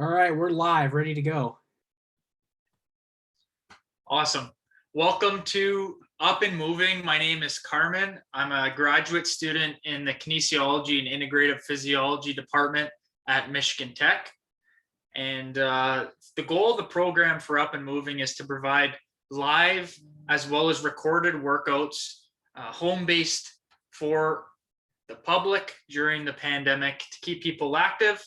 All right, we're live, ready to go. Awesome. Welcome to Up and Moving. My name is Carmen. I'm a graduate student in the Kinesiology and Integrative Physiology department at Michigan Tech. And the goal of the program for Up and Moving is to provide live as well as recorded workouts, home-based for the public during the pandemic to keep people active.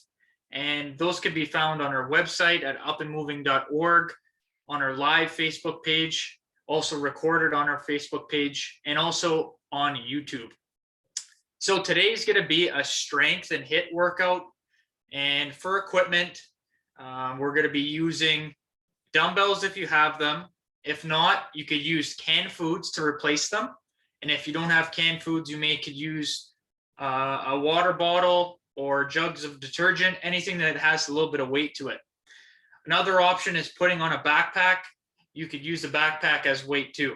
And those can be found on our website at upandmoving.org, on our live Facebook page, also recorded on our Facebook page, and also on YouTube. So today's going to be a strength and HIIT workout. And for equipment, we're going to be using dumbbells if you have them. If not, you could use canned foods to replace them. And if you don't have canned foods, you could use a water bottle or jugs of detergent, anything that has a little bit of weight to it. Another option is putting on a backpack. You could use the backpack as weight too.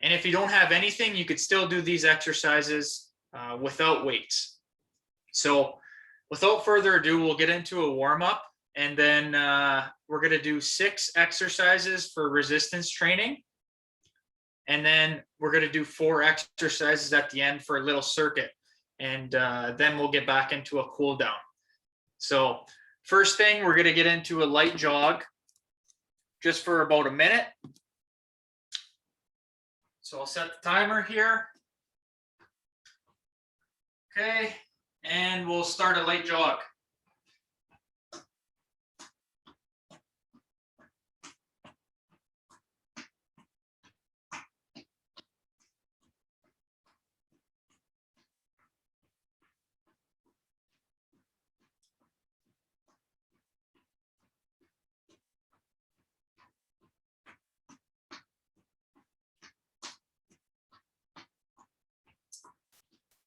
And if you don't have anything, you could still do these exercises without weights. So without further ado, we'll get into a warm-up, and then we're going to do 6 exercises for resistance training. And then we're going to do 4 exercises at the end for a little circuit. And then we'll get back into a cool down. So first thing, we're going to get into a light jog just for about a minute. So I'll set the timer here. Okay, and we'll start a light jog.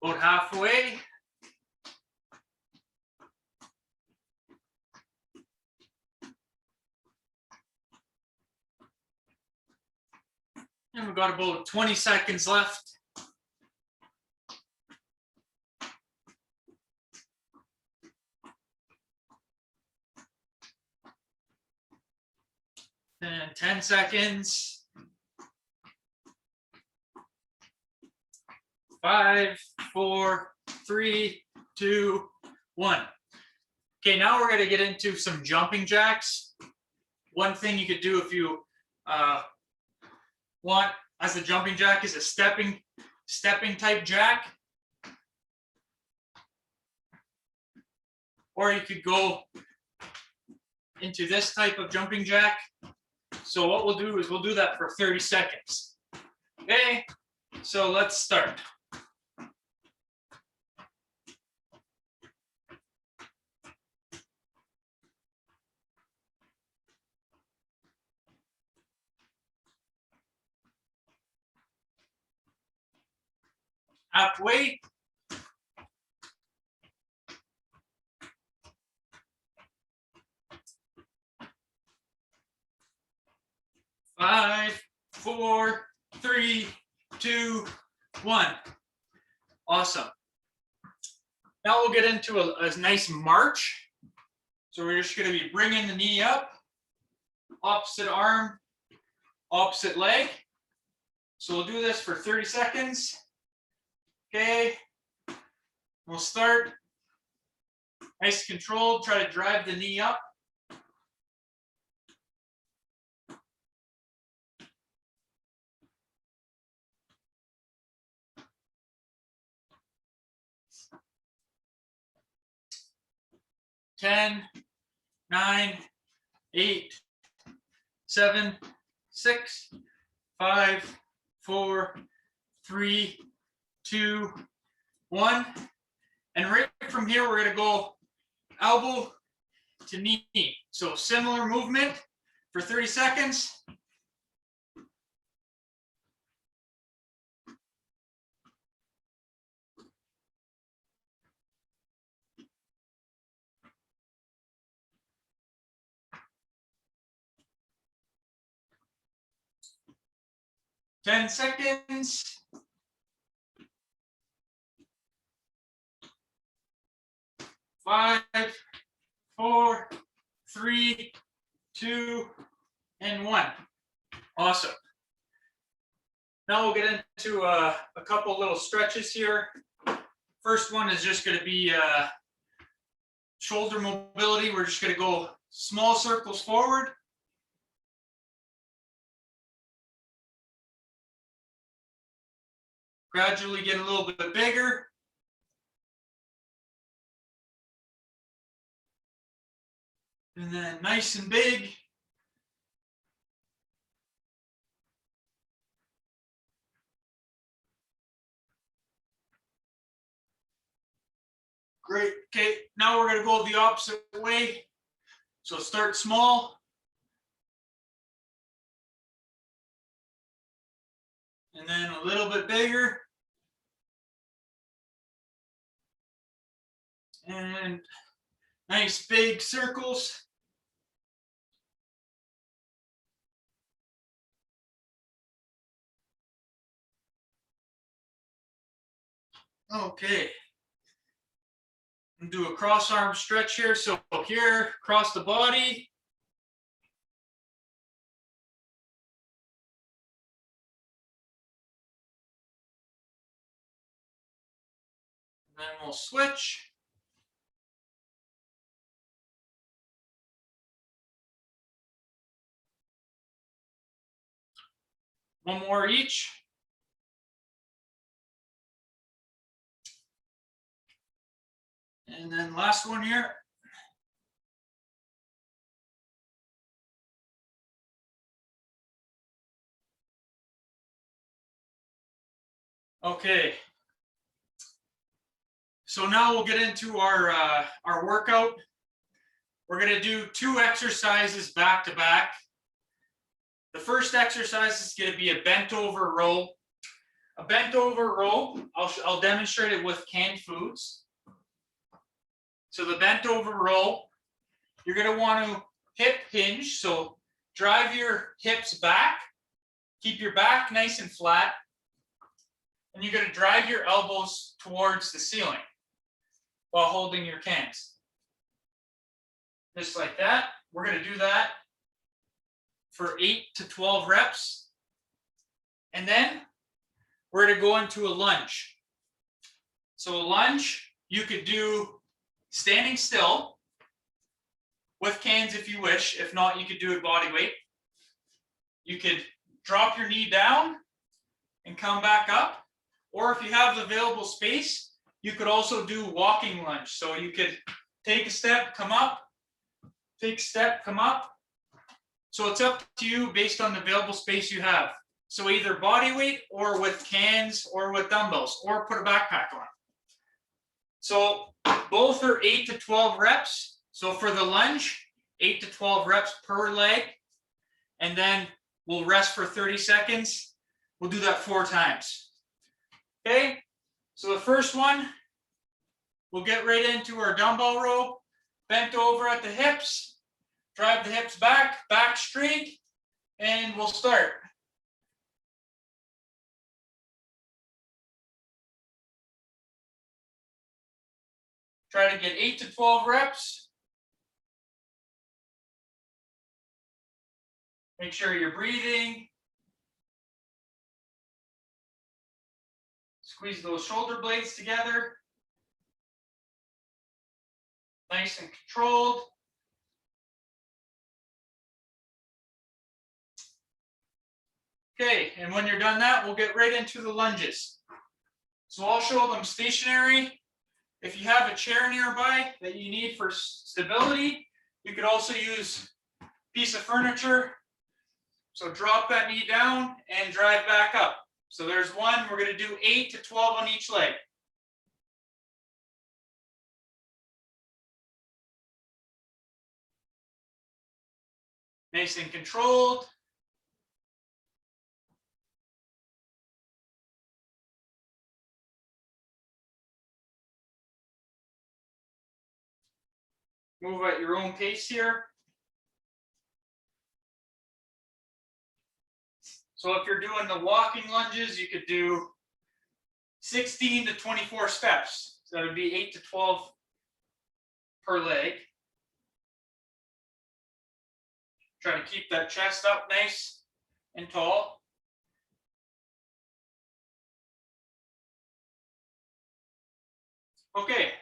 About halfway. And we've got about 20 seconds left. And 10 seconds. 5, 4, 3, 2, 1. Okay, now we're going to get into some jumping jacks. One thing you could do if you want as a jumping jack is a stepping type jack. Or you could go into this type of jumping jack. So what we'll do is we'll do that for 30 seconds. Okay, so let's start. Halfway. Five, 4, 3, 2, 1. Awesome. Now we'll get into a nice march. So we're just going to be bringing the knee up, opposite arm, opposite leg. So we'll do this for 30 seconds. Okay, we'll start nice controlled, try to drive the knee up. Ten, 9, 8, 7, 6, 5, 4, 3, 2, 1. And right from here, we're going to go elbow to knee. So similar movement for 30 seconds. Ten seconds. 5, 4, 3, 2, and 1. Awesome. Now we'll get into a couple little stretches here. First one is just going to be shoulder mobility. We're just going to go small circles forward. Gradually get a little bit bigger. And then nice and big. Great. Okay, now we're going to go the opposite way. So start small. And then a little bit bigger. And nice big circles. Okay. And do a cross arm stretch here. So here, cross the body. And then we'll switch. One more each. And then last one here. Okay. So now we'll get into our workout. We're going to do 2 exercises back to back. The first exercise is going to be a bent over row. A bent over row, I'll demonstrate it with canned foods. So the bent over row, you're going to want to hip hinge. So drive your hips back, keep your back nice and flat, and you're going to drive your elbows towards the ceiling while holding your cans. Just like that. We're going to do that for 8 to 12 reps. And then we're going to go into a lunge. So a lunge, you could do standing still with cans if you wish. If not, you could do it body weight. You could drop your knee down and come back up. Or if you have the available space, you could also do walking lunge. So you could take a step, come up, take a step, come up. So it's up to you based on the available space you have. So either body weight or with cans or with dumbbells or put a backpack on. So both are 8 to 12 reps. So for the lunge, 8 to 12 reps per leg. And then we'll rest for 30 seconds. We'll do that 4 times. Okay, so the first one, we'll get right into our dumbbell row. Bent over at the hips. Drive the hips back, back straight, and we'll start. Try to get 8 to 12 reps. Make sure you're breathing. Squeeze those shoulder blades together. Nice and controlled. Okay, and when you're done that, we'll get right into the lunges. So I'll show them stationary. If you have a chair nearby that you need for stability, you could also use a piece of furniture. So drop that knee down and drive back up. So there's one. We're going to do 8 to 12 on each leg. Nice and controlled. Move at your own pace here. So if you're doing the walking lunges, you could do 16 to 24 steps. So that would be 8 to 12 per leg. Try to keep that chest up nice and tall. Okay,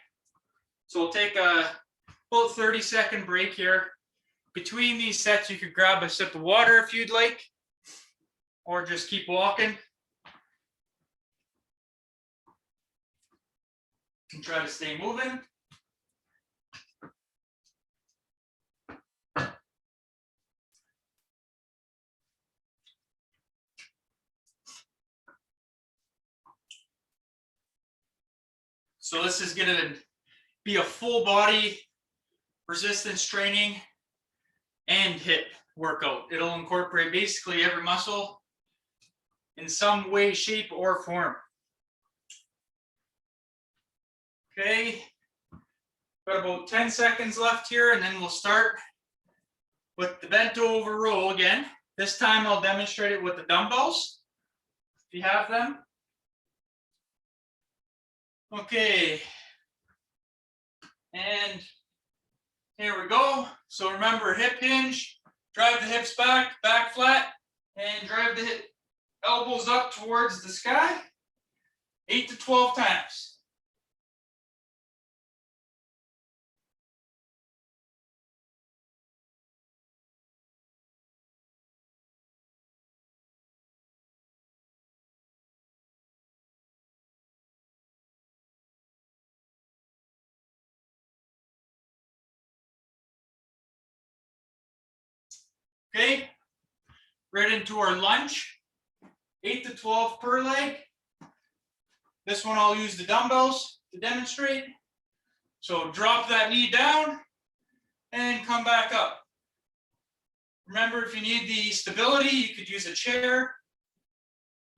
so we'll take a about 30-second break here. Between these sets, you could grab a sip of water if you'd like, or just keep walking. And try to stay moving. So this is going to be a full body resistance training and HIIT workout. It'll incorporate basically every muscle in some way, shape, or form. Okay, got about 10 seconds left here, and then we'll start with the bent over row again. This time I'll demonstrate it with the dumbbells, if you have them. Okay, and here we go. So remember, hip hinge, drive the hips back, back flat, and drive the elbows up towards the sky, 8 to 12 times. Okay, right into our lunge, 8 to 12 per leg. This one I'll use the dumbbells to demonstrate. So drop that knee down and come back up. Remember, if you need the stability, you could use a chair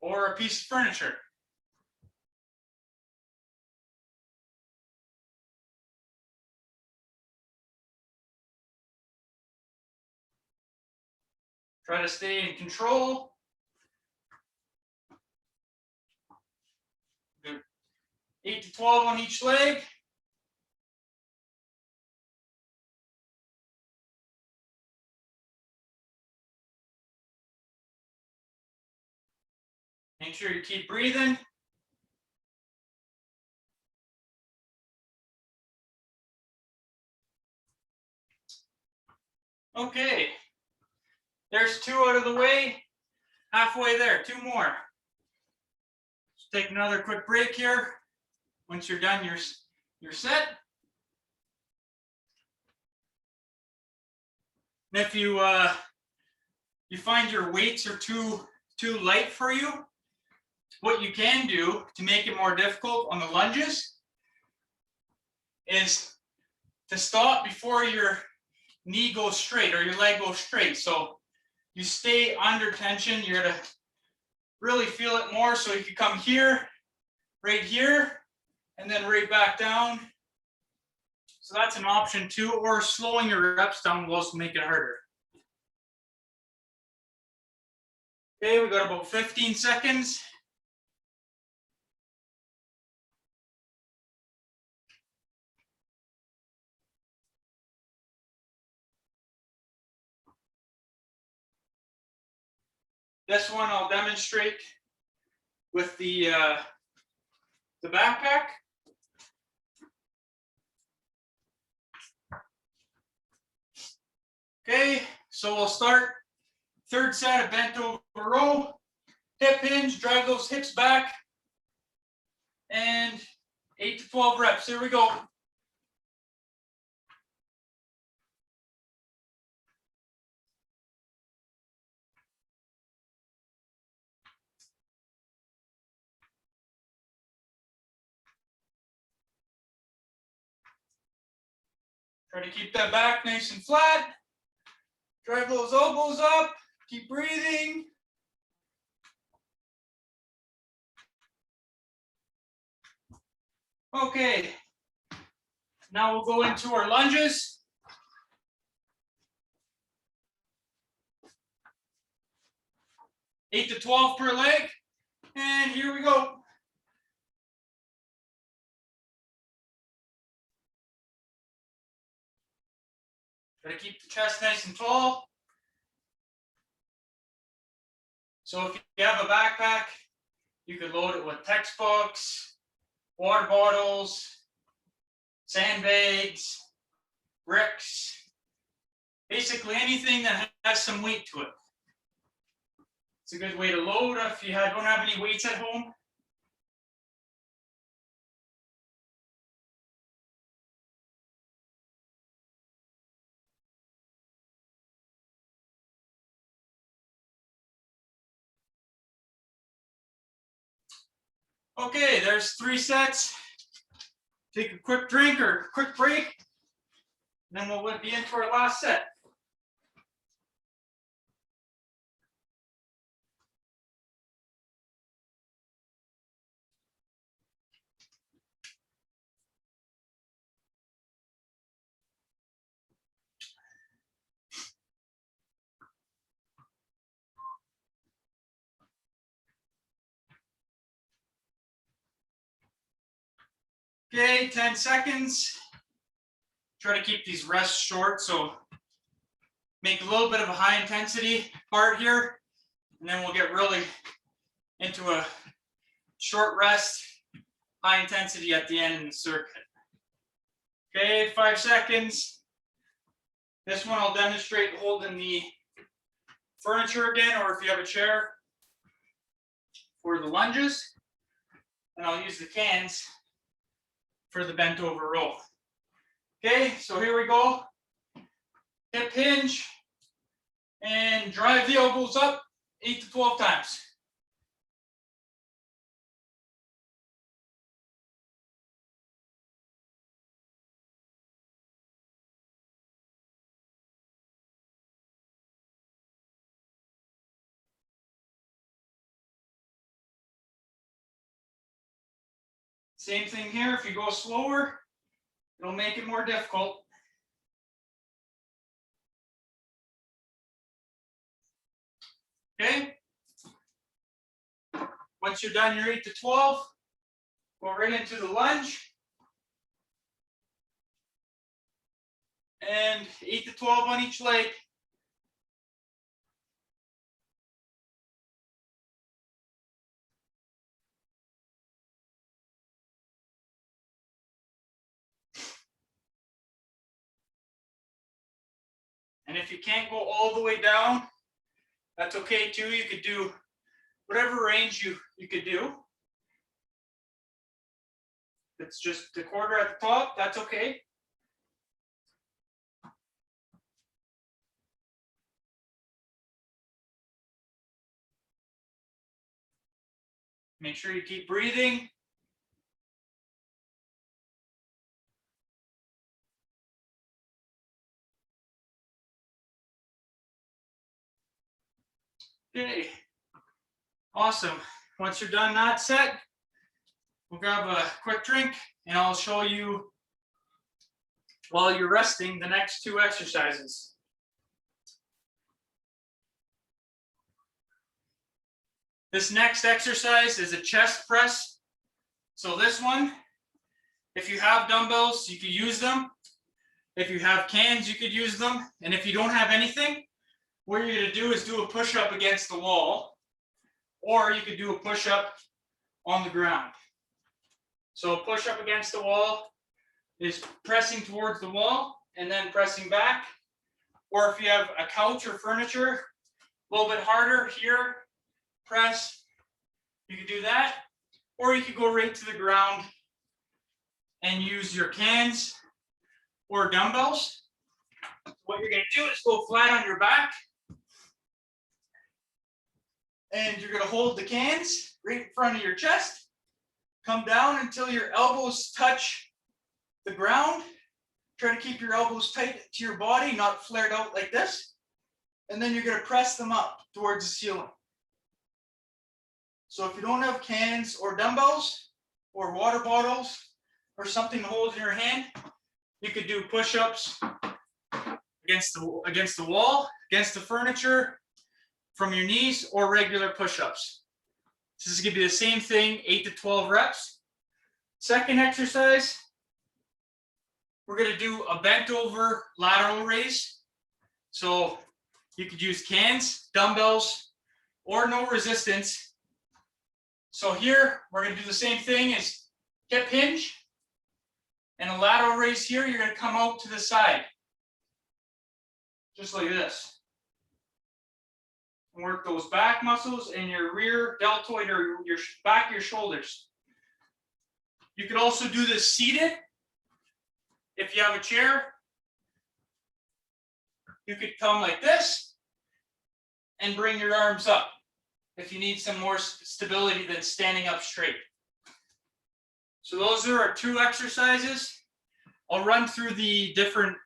or a piece of furniture. Try to stay in control. Good. 8 to 12 on each leg. Make sure you keep breathing. Okay, there's 2 out of the way. Halfway there, 2 more. Let's take another quick break here. Once you're done your set. And if you find your weights are too light for you, what you can do to make it more difficult on the lunges is to stop before your knee goes straight or your leg goes straight. So you stay under tension. You're gonna really feel it more. So you can come here, right here, and then right back down. So that's an option too, or slowing your reps down will also make it harder. Okay, we got about 15 seconds. This one I'll demonstrate with the backpack. Okay, so we'll start third set of bent over row, hip hinge, drive those hips back, and 8 to 12 reps. Here we go. Try to keep that back nice and flat. Drive those elbows up. Keep breathing. Okay. Now we'll go into our lunges. Eight to 12 per leg. And here we go. Try to keep the chest nice and tall. So if you have a backpack, you could load it with textbooks, water bottles, sandbags, bricks, basically anything that has some weight to it. It's a good way to load if you don't have any weights at home. Okay, there's 3 sets. Take a quick drink or quick break, and then we'll be in for our last set. Okay, 10 seconds. Try to keep these rests short, so make a little bit of a high intensity part here, and then we'll get really into a short rest, high intensity at the end in the circuit. Okay, 5 seconds. This one I'll demonstrate holding the furniture again, or if you have a chair for the lunges, and I'll use the cans for the bent over row. Okay, so here we go. Hip hinge and drive the elbows up 8 to 12 times. Same thing here, if you go slower, it'll make it more difficult. Okay. Once you're done your 8 to 12, go right into the lunge. And 8 to 12 on each leg. And if you can't go all the way down, that's okay too. You could do whatever range you could do. If it's just the quarter at the top, that's okay. Make sure you keep breathing. Okay, awesome. Once you're done that set, we'll grab a quick drink and I'll show you while you're resting the next 2 exercises. This next exercise is a chest press. So this one, if you have dumbbells, you could use them. If you have cans, you could use them. And if you don't have anything, what you're going to do is do a push-up against the wall, or you could do a push-up on the ground. So a push-up against the wall is pressing towards the wall and then pressing back. Or if you have a couch or furniture, a little bit harder here, press. You could do that. Or you could go right to the ground and use your cans or dumbbells. What you're going to do is go flat on your back. And you're going to hold the cans right in front of your chest. Come down until your elbows touch the ground. Try to keep your elbows tight to your body, not flared out like this. And then you're going to press them up towards the ceiling. So if you don't have cans or dumbbells or water bottles or something to hold in your hand, you could do push-ups against the wall, against the furniture, from your knees, or regular push-ups. This is going to be the same thing, 8 to 12 reps. Second exercise, we're going to do a bent over lateral raise. So you could use cans, dumbbells, or no resistance. So here, we're gonna do the same thing as hip hinge. And a lateral raise here, you're gonna come out to the side. Just like this. And work those back muscles and your rear deltoid or your back of your shoulders. You could also do this seated. If you have a chair, you could come like this and bring your arms up if you need some more stability than standing up straight. So those are our 2 exercises. I'll run through the different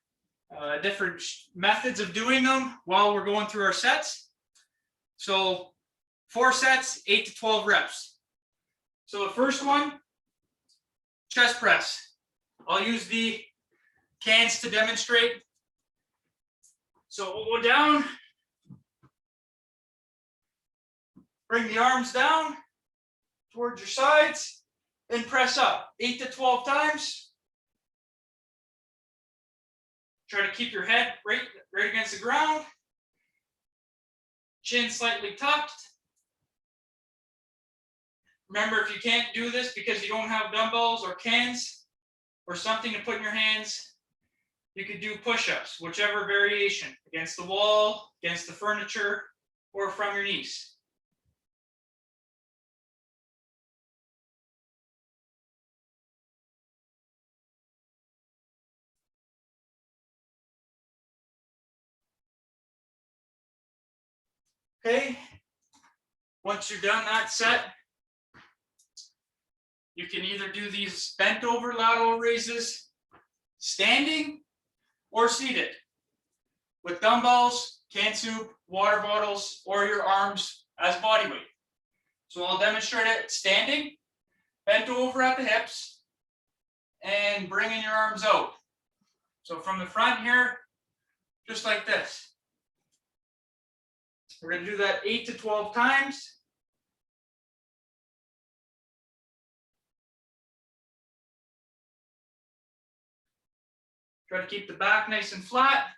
methods of doing them while we're going through our sets. So 4 sets, 8 to 12 reps. So the first one, chest press. I'll use the cans to demonstrate. So we'll go down, bring the arms down towards your sides, and press up 8 to 12 times. Try to keep your head right against the ground. Chin slightly tucked. Remember, if you can't do this because you don't have dumbbells or cans or something to put in your hands, you could do push-ups, whichever variation, against the wall, against the furniture, or from your knees. Okay, once you're done that set, you can either do these bent over lateral raises standing or seated with dumbbells, canned soup, water bottles, or your arms as body weight. So I'll demonstrate it standing, bent over at the hips, and bringing your arms out. So from the front here, just like this. We're going to do that 8 to 12 times. Try to keep the back nice and flat.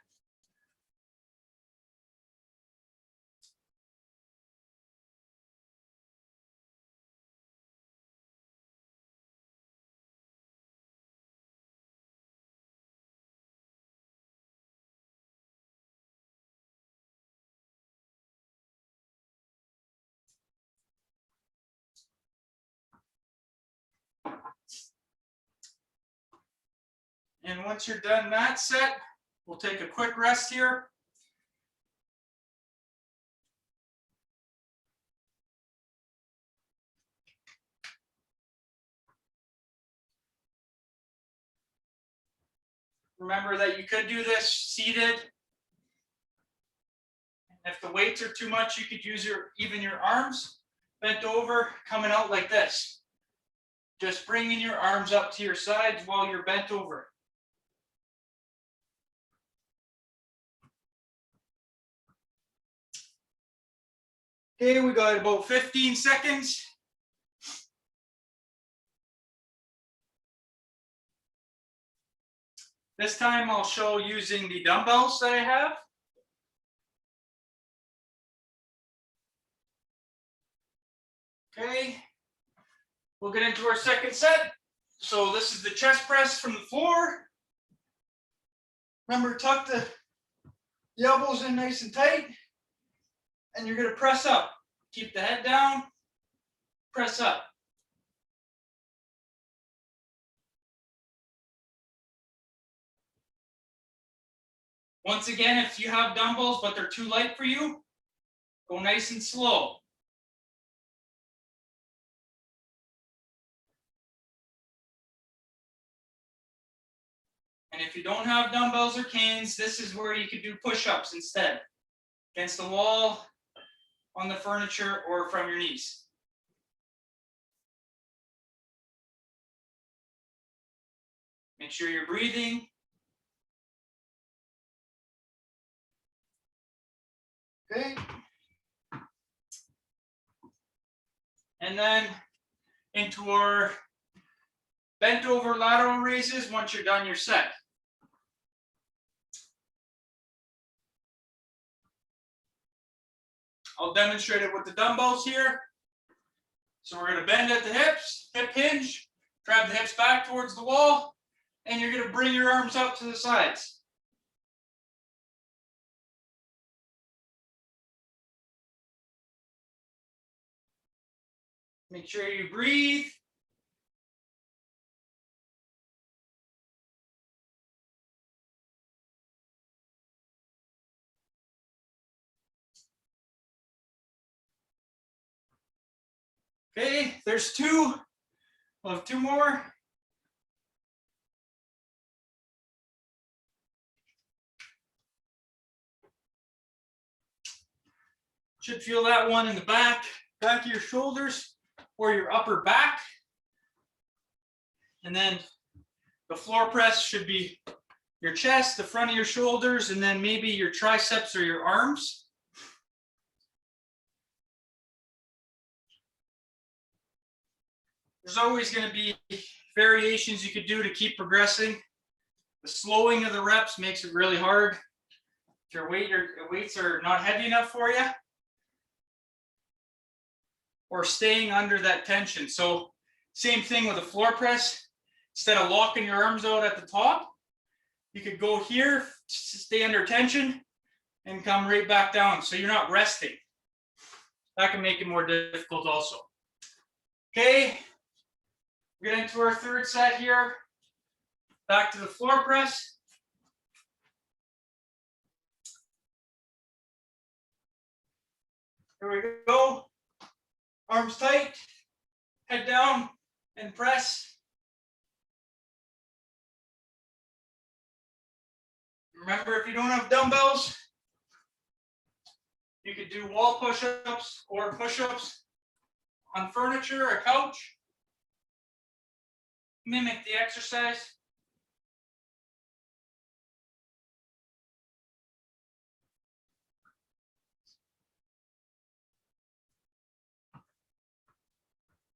And once you're done that set, we'll take a quick rest here. Remember that you could do this seated. If the weights are too much, you could use even your arms bent over, coming out like this. Just bringing your arms up to your sides while you're bent over. Okay, we got about 15 seconds. This time I'll show using the dumbbells that I have. Okay, we'll get into our second set. So this is the chest press from the floor. Remember, tuck the elbows in nice and tight. And you're going to press up. Keep the head down, press up. Once again, if you have dumbbells but they're too light for you, go nice and slow. And if you don't have dumbbells or cans, this is where you could do push-ups instead. Against the wall, on the furniture, or from your knees. Make sure you're breathing. Okay. And then into our bent over lateral raises once you're done your set. I'll demonstrate it with the dumbbells here. So we're gonna bend at the hips, hip hinge, drive the hips back towards the wall, and you're gonna bring your arms up to the sides. Make sure you breathe. Okay, there's two. We'll have two more. Should feel that one in the back of your shoulders or your upper back. And then the floor press should be your chest, the front of your shoulders, and then maybe your triceps or your arms. There's always going to be variations you could do to keep progressing. The slowing of the reps makes it really hard. If your weights are not heavy enough for you, or staying under that tension. So same thing with a floor press. Instead of locking your arms out at the top, you could go here, stay under tension, and come right back down. So you're not resting. That can make it more difficult also. Okay, we get into our third set here. Back to the floor press. Here we go. Arms tight, head down, and press. Remember, if you don't have dumbbells, you could do wall push-ups or push-ups on furniture or couch. Mimic the exercise.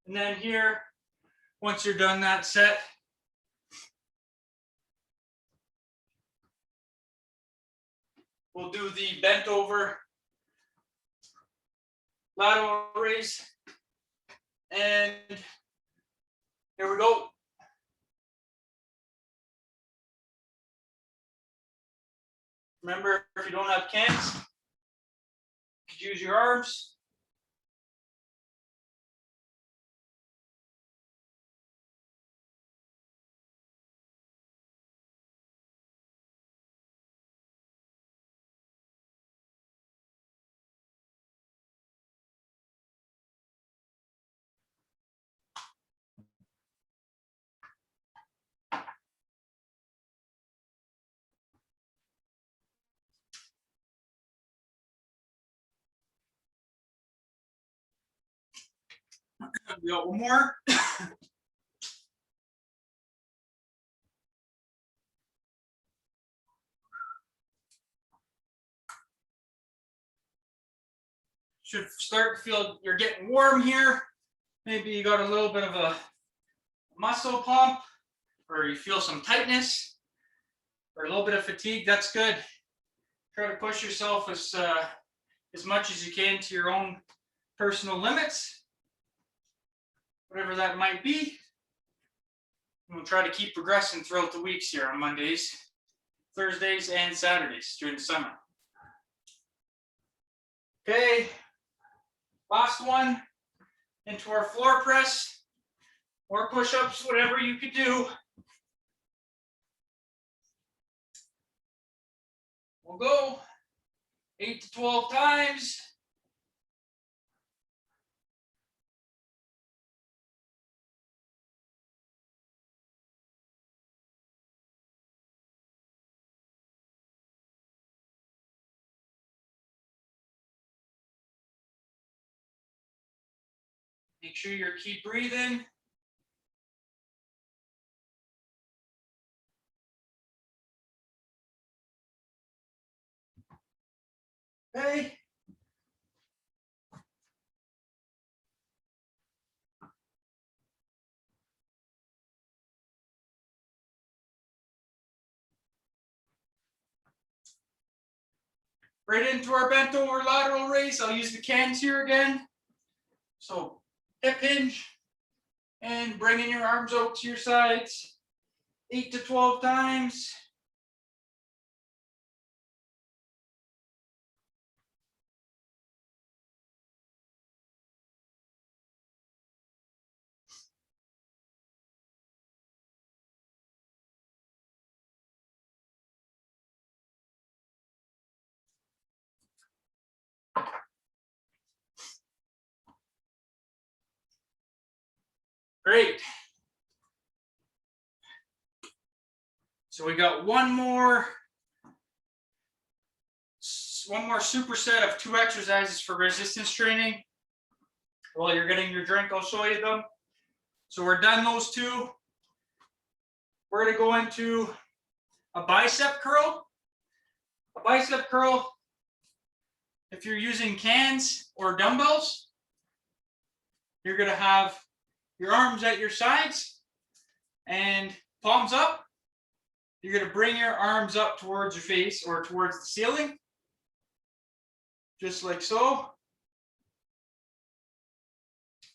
And then here, once you're done that set, we'll do the bent over lateral raise. And here we go. Remember, if you don't have cans, you could use your arms. We got one more. Should start to feel you're getting warm here. Maybe you got a little bit of a muscle pump, or you feel some tightness, or a little bit of fatigue. That's good. Try to push yourself as much as you can to your own personal limits, whatever that might be. And we'll try to keep progressing throughout the weeks here on Mondays, Thursdays, and Saturdays during the summer. Okay, last one into our floor press or push-ups, whatever you could do. We'll go 8 to 12 times. Make sure you keep breathing. Okay. Right into our bent over lateral raise. I'll use the cans here again. So hip hinge and bringing your arms out to your sides. 8 to 12 times. Great. So we got one more superset of 2 exercises for resistance training. While you're getting your drink, I'll show you them. So we're done those 2. We're going to go into a bicep curl. A bicep curl, if you're using cans or dumbbells, you're going to have your arms at your sides and palms up. You're going to bring your arms up towards your face or towards the ceiling, just like so.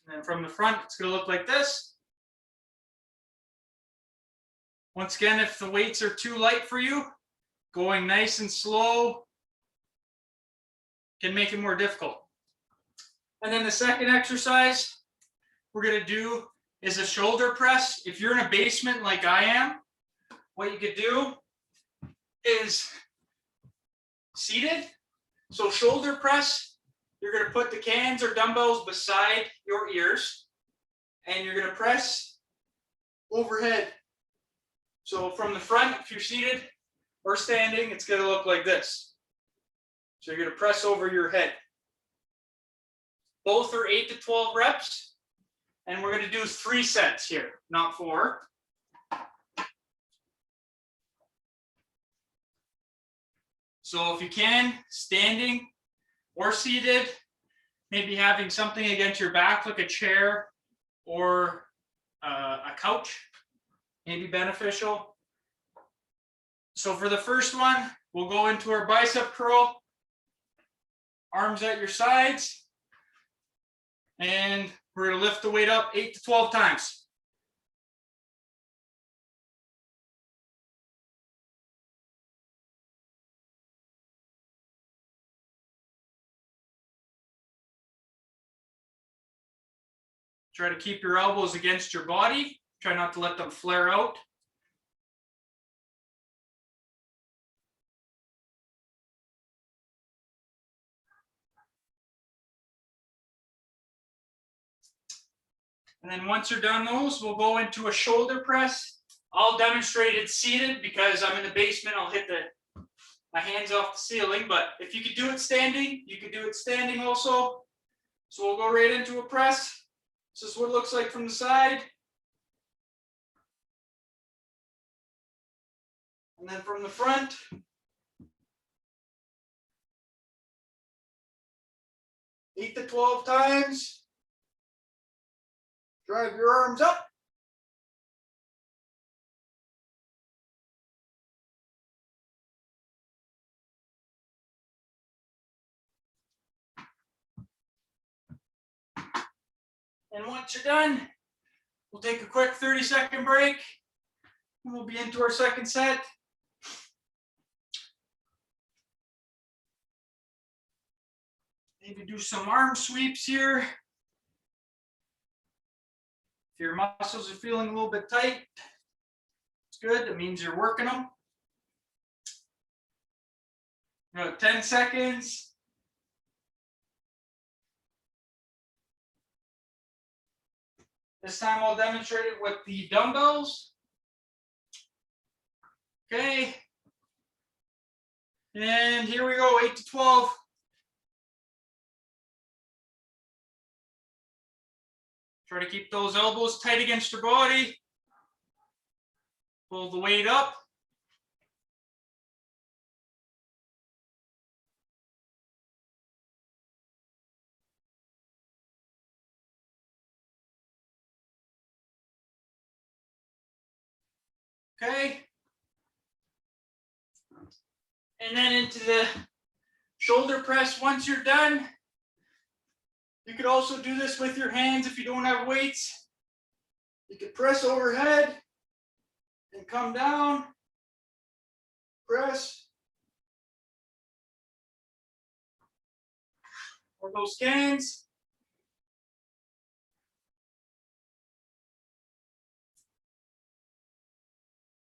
And then from the front, it's going to look like this. Once again, if the weights are too light for you, going nice and slow can make it more difficult. And then the second exercise we're going to do is a shoulder press. If you're in a basement like I am, what you could do is seated. So shoulder press, you're going to put the cans or dumbbells beside your ears and you're going to press overhead. So from the front, if you're seated or standing, it's going to look like this. So you're going to press over your head. Both are 8 to 12 reps. And we're going to do 3 sets here, not 4. So if you can, standing or seated, maybe having something against your back like a chair or a couch may be beneficial. So for the first one, we'll go into our bicep curl, arms at your sides, and we're going to lift the weight up 8 to 12 times. Try to keep your elbows against your body. Try not to let them flare out. And then once you're done those, we'll go into a shoulder press. I'll demonstrate it seated because I'm in the basement. I'll hit my hands off the ceiling, but if you could do it standing, you could do it standing also. So we'll go right into a press. This is what it looks like from the side. And then from the front. Eight to 12 times. Drive your arms up. And once you're done, we'll take a quick 30-second break. And we'll be into our second set. Maybe do some arm sweeps here. If your muscles are feeling a little bit tight, it's good. It means you're working them. About 10 seconds. This time I'll demonstrate it with the dumbbells. Okay. And here we go, 8 to 12. Try to keep those elbows tight against your body. Pull the weight up. Okay. And then into the Shoulder press once you're done. You could also do this with your hands if you don't have weights. You could press overhead and come down, press. Or those cans.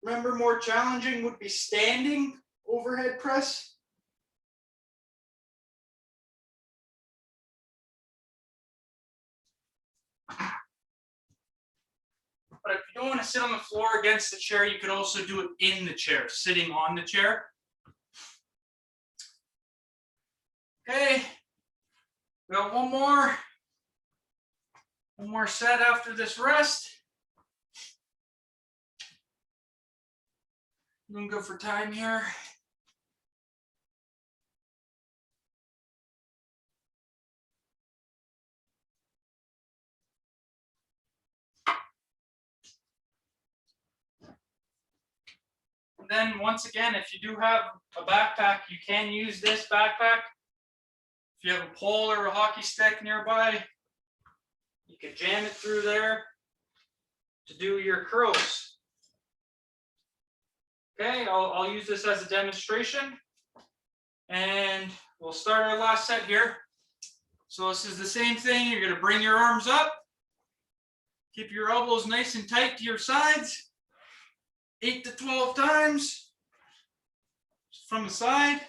Remember, more challenging would be standing overhead press. But if you don't want to sit on the floor against the chair, you could also do it in the chair, sitting on the chair. Okay, we got one more set after this rest. Doing good for time here. And then once again, if you do have a backpack, you can use this backpack. If you have a pole or a hockey stick nearby, you can jam it through there to do your curls. Okay, I'll use this as a demonstration. And we'll start our last set here. So this is the same thing. You're going to bring your arms up. Keep your elbows nice and tight to your sides. 8 to 12 times from the side.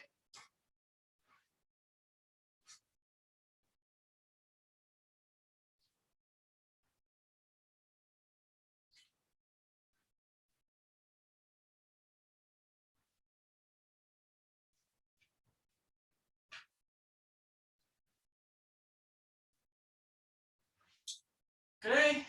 Okay.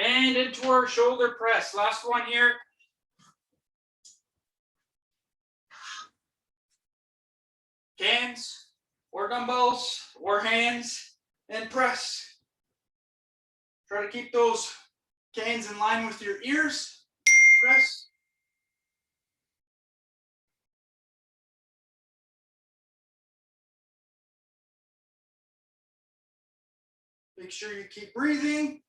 And into our shoulder press. Last one here. Cans or dumbbells or hands and press. Try to keep those cans in line with your ears. Press. Make sure you keep breathing.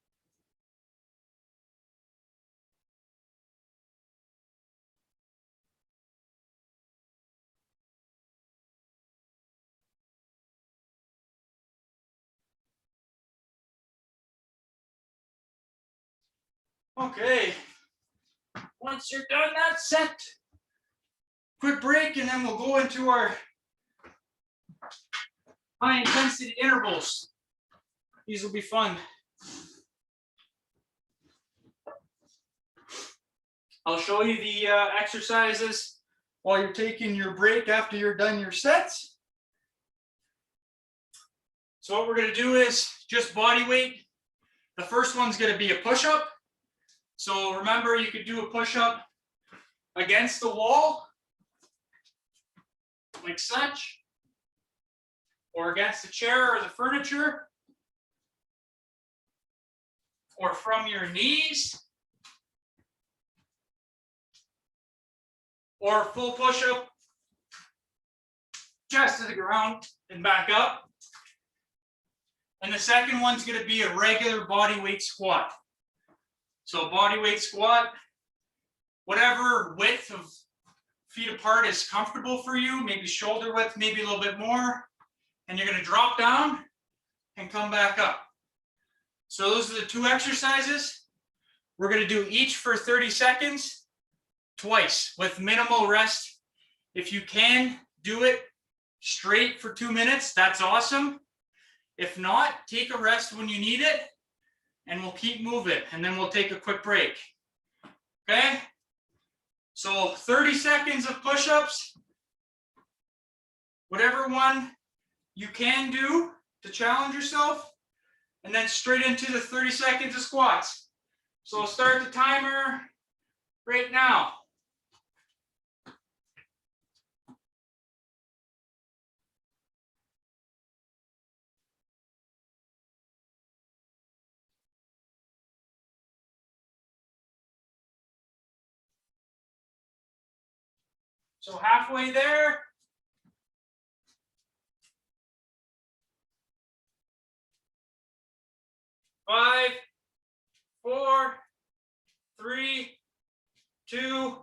Okay, once you're done that set, quick break, and then we'll go into our high intensity intervals. These will be fun. I'll show you the exercises while you're taking your break after you're done your sets. So what we're going to do is just body weight. The first one's going to be a push-up. So remember, you could do a push-up against the wall, like such, or against the chair or the furniture, or from your knees, or full push-up, chest to the ground and back up. And the second one's going to be a regular body weight squat. So body weight squat, whatever width of feet apart is comfortable for you, maybe shoulder width, maybe a little bit more. And you're going to drop down and come back up. So those are the two exercises. We're going to do each for 30 seconds, twice with minimal rest. If you can do it straight for 2 minutes, that's awesome. If not, take a rest when you need it, and we'll keep moving, and then we'll take a quick break. Okay? So 30 seconds of push-ups, whatever one you can do to challenge yourself, and then straight into the 30 seconds of squats. So I'll start the timer right now. So halfway there. Five, 4, 3, 2,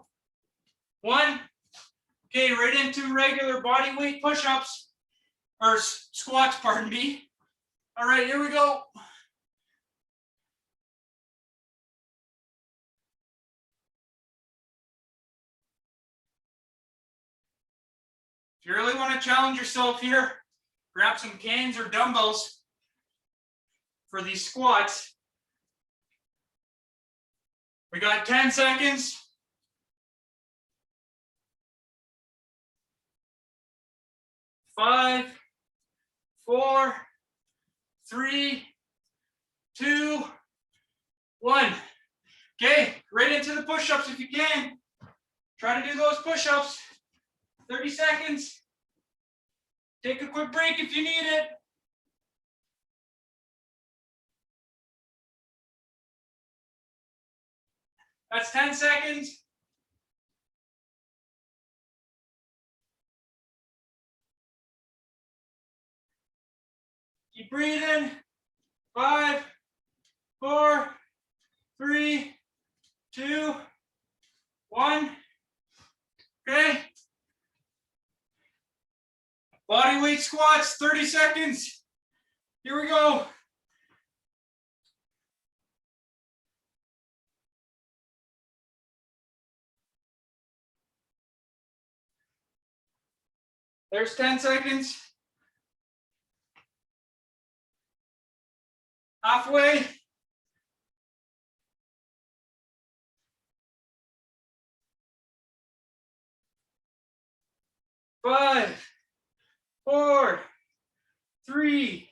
1. Okay, right into regular body weight push-ups, or squats, pardon me. All right, here we go. If you really want to challenge yourself here, grab some cans or dumbbells for these squats. We got 10 seconds. 5, 4, 3, 2, 1. Okay, right into the push-ups if you can. Try to do those push-ups. 30 seconds. Take a quick break if you need it. That's 10 seconds. Keep breathing. 5, 4, 3, 2, 1. Okay. Body weight squats, 30 seconds. Here we go. There's 10 seconds. Halfway. 5, 4, 3,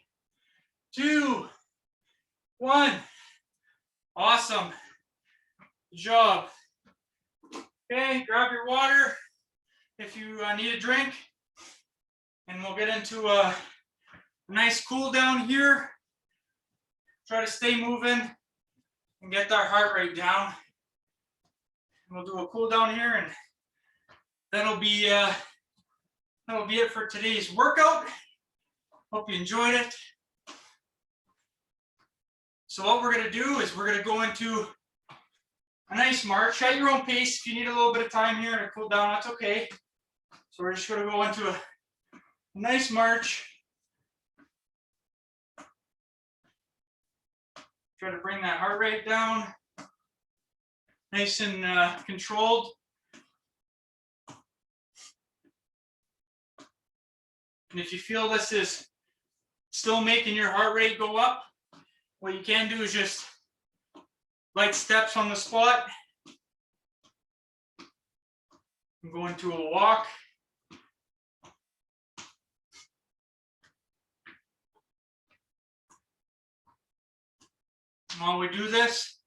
2, 1. Awesome. Good job. Okay, grab your water if you need a drink. And we'll get into a nice cool down here. Try to stay moving and get our heart rate down. And we'll do a cool down here, and that'll be it for today's workout. Hope you enjoyed it. So what we're gonna do is we're gonna go into a nice march at your own pace. If you need a little bit of time here to cool down, that's okay. So we're just gonna go into a nice march. Try to bring that heart rate down, nice and controlled. And if you feel this is still making your heart rate go up, what you can do is just light steps on the spot. And go into a walk. And while we do this,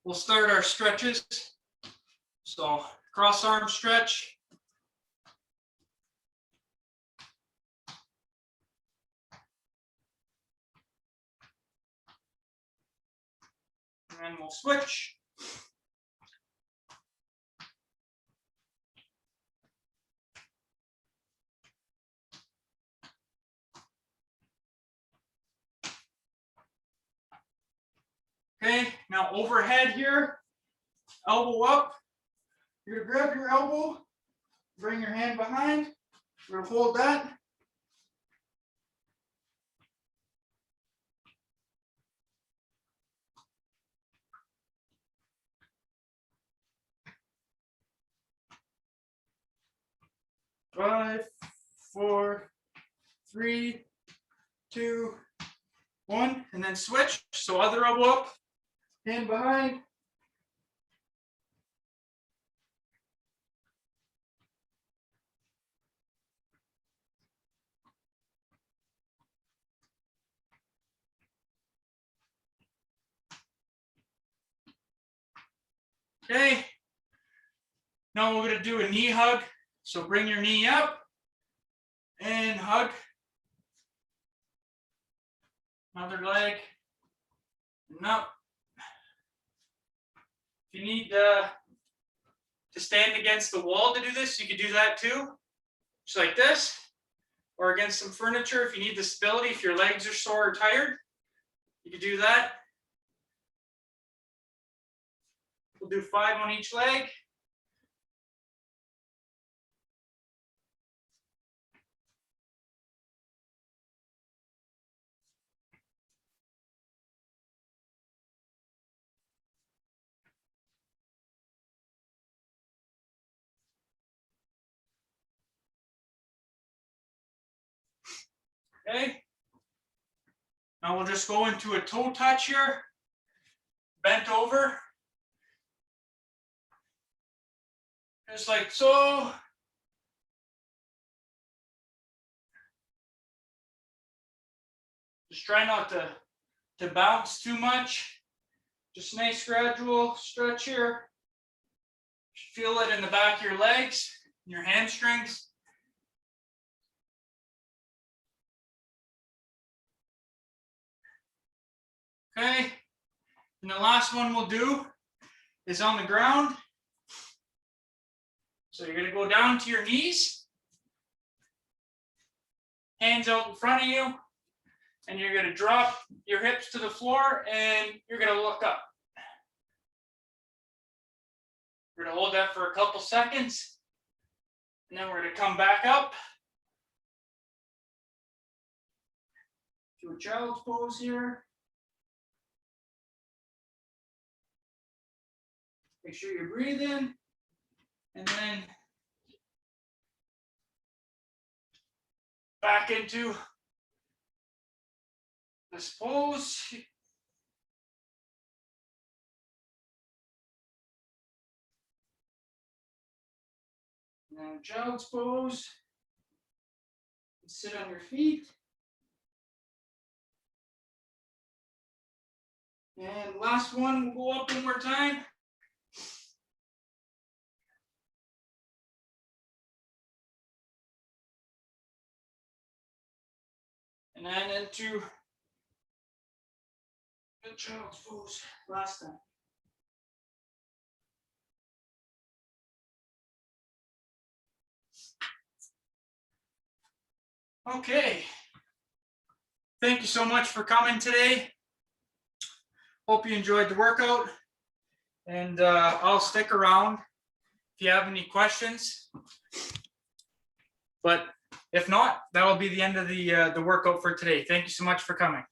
we'll start our stretches. So cross arm stretch. And then we'll switch. Okay, now overhead here, elbow up. You're gonna grab your elbow, bring your hand behind. We're gonna hold that. Five, 4, 3, 2, 1, and then switch. So other elbow up, hand behind. Okay. Now we're gonna do a knee hug. So bring your knee up and hug. Another leg and up. If you need to stand against the wall to do this, you could do that too, just like this, or against some furniture if you need the stability, if your legs are sore or tired, you could do that. We'll do 5 on each leg. Okay. Now we'll just go into a toe touch here, bent over. Just like so. Just try not to bounce too much. Just nice gradual stretch here. Feel it in the back of your legs, your hamstrings. Okay, and the last one we'll do is on the ground. So you're gonna go down to your knees, hands out in front of you, and you're gonna drop your hips to the floor and you're gonna look up. We're gonna hold that for a couple seconds, and then we're gonna come back up to a child's pose here. Make sure you're breathing, and then back into this pose. And then child's pose. Sit on your feet. And last one, we'll go up one more time. And then into the child's pose last time. Okay. Thank you so much for coming today. Hope you enjoyed the workout. And I'll stick around if you have any questions. But if not, that will be the end of the workout for today. Thank you so much for coming.